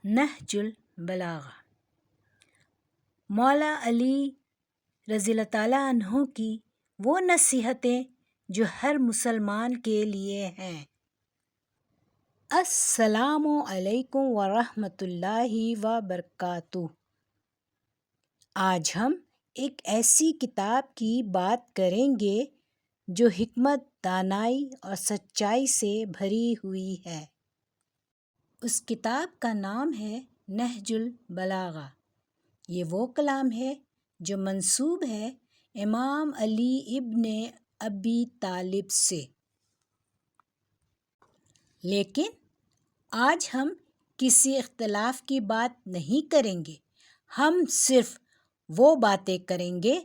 نہج البلاغہ، مولا علی رضی اللہ تعالیٰ عنہ کی وہ نصیحتیں جو ہر مسلمان کے لیے ہیں۔ السلام علیکم ورحمۃ اللہ وبرکاتہ۔ آج ہم ایک ایسی کتاب کی بات کریں گے جو حکمت، دانائی اور سچائی سے بھری ہوئی ہے۔ اس کتاب کا نام ہے نہج البلاغہ۔ یہ وہ کلام ہے جو منسوب ہے امام علی ابن ابی طالب سے۔ لیکن آج ہم کسی اختلاف کی بات نہیں کریں گے، ہم صرف وہ باتیں کریں گے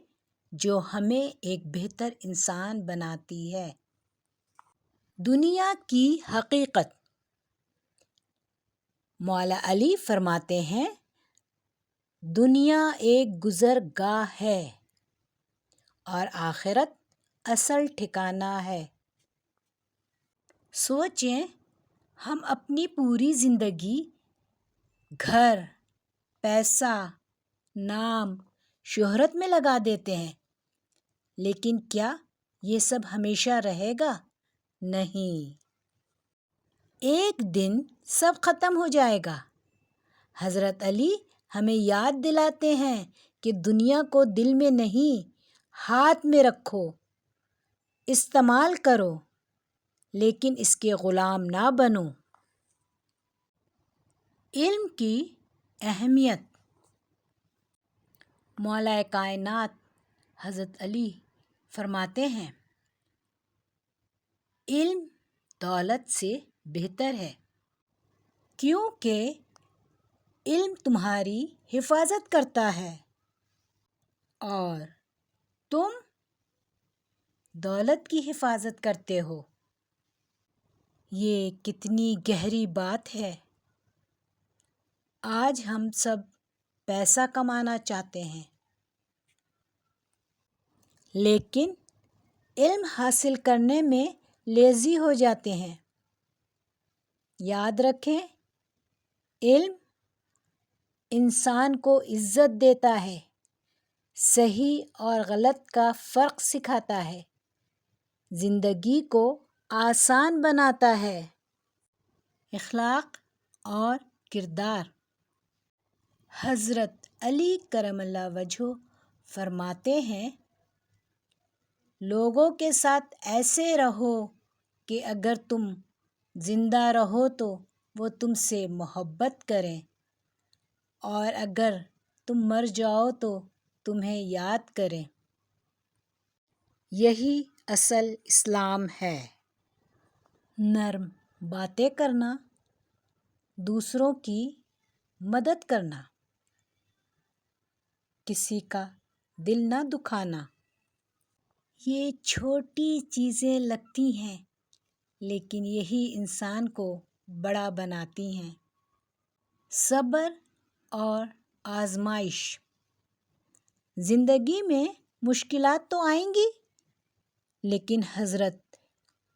جو ہمیں ایک بہتر انسان بناتی ہے۔ دنیا کی حقیقت۔ مولا علی فرماتے ہیں، دنیا ایک گزرگاہ ہے اور آخرت اصل ٹھکانہ ہے۔ سوچیں، ہم اپنی پوری زندگی گھر، پیسہ، نام، شہرت میں لگا دیتے ہیں، لیکن کیا یہ سب ہمیشہ رہے گا؟ نہیں، ایک دن سب ختم ہو جائے گا۔ حضرت علی ہمیں یاد دلاتے ہیں کہ دنیا کو دل میں نہیں، ہاتھ میں رکھو، استعمال کرو، لیکن اس کے غلام نہ بنو۔ علم کی اہمیت۔ مولا کائنات حضرت علی فرماتے ہیں، علم دولت سے بہتر ہے، کیونکہ علم تمہاری حفاظت کرتا ہے اور تم دولت کی حفاظت کرتے ہو۔ یہ کتنی گہری بات ہے۔ آج ہم سب پیسہ کمانا چاہتے ہیں، لیکن علم حاصل کرنے میں لیزی ہو جاتے ہیں۔ یاد رکھیں، علم انسان کو عزت دیتا ہے، صحیح اور غلط کا فرق سکھاتا ہے، زندگی کو آسان بناتا ہے۔ اخلاق اور کردار۔ حضرت علی کرم اللہ وجہہ فرماتے ہیں، لوگوں کے ساتھ ایسے رہو کہ اگر تم زندہ رہو تو وہ تم سے محبت کریں، اور اگر تم مر جاؤ تو تمہیں یاد کریں۔ یہی اصل اسلام ہے۔ نرم باتیں کرنا، دوسروں کی مدد کرنا، کسی کا دل نہ دکھانا۔ یہ چھوٹی چیزیں لگتی ہیں، لیکن یہی انسان کو بڑا بناتی ہیں۔ صبر اور آزمائش۔ زندگی میں مشکلات تو آئیں گی، لیکن حضرت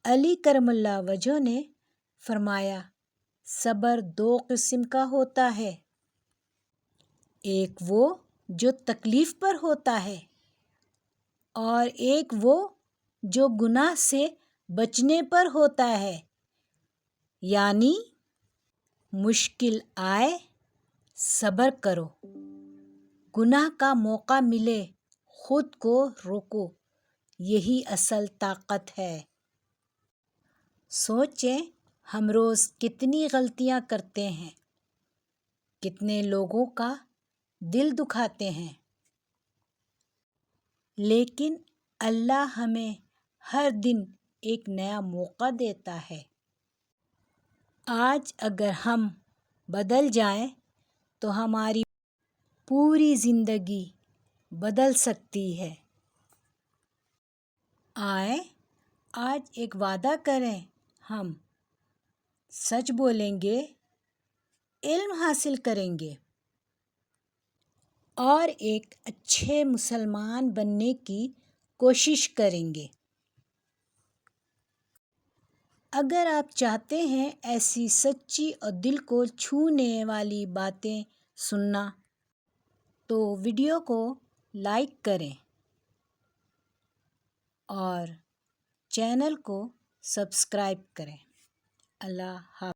علی کرم اللہ وجہہ نے فرمایا، صبر دو قسم کا ہوتا ہے، ایک وہ جو تکلیف پر ہوتا ہے، اور ایک وہ جو گناہ سے بچنے پر ہوتا ہے۔ یعنی مشکل آئے، صبر کرو، گناہ کا موقع ملے، خود کو روکو، یہی اصل طاقت ہے۔ سوچیں، ہم روز کتنی غلطیاں کرتے ہیں، کتنے لوگوں کا دل دکھاتے ہیں، لیکن اللہ ہمیں ہر دن ایک نیا موقع دیتا ہے۔ آج اگر ہم بدل جائیں تو ہماری پوری زندگی بدل سکتی ہے۔ آئیں، آج ایک وعدہ کریں، ہم سچ بولیں گے، علم حاصل کریں گے اور ایک اچھے مسلمان بننے کی کوشش کریں گے۔ اگر آپ چاہتے ہیں ایسی سچی اور دل کو چھونے والی باتیں سننا تو ویڈیو کو لائک کریں اور چینل کو سبسکرائب کریں۔ اللہ حافظ۔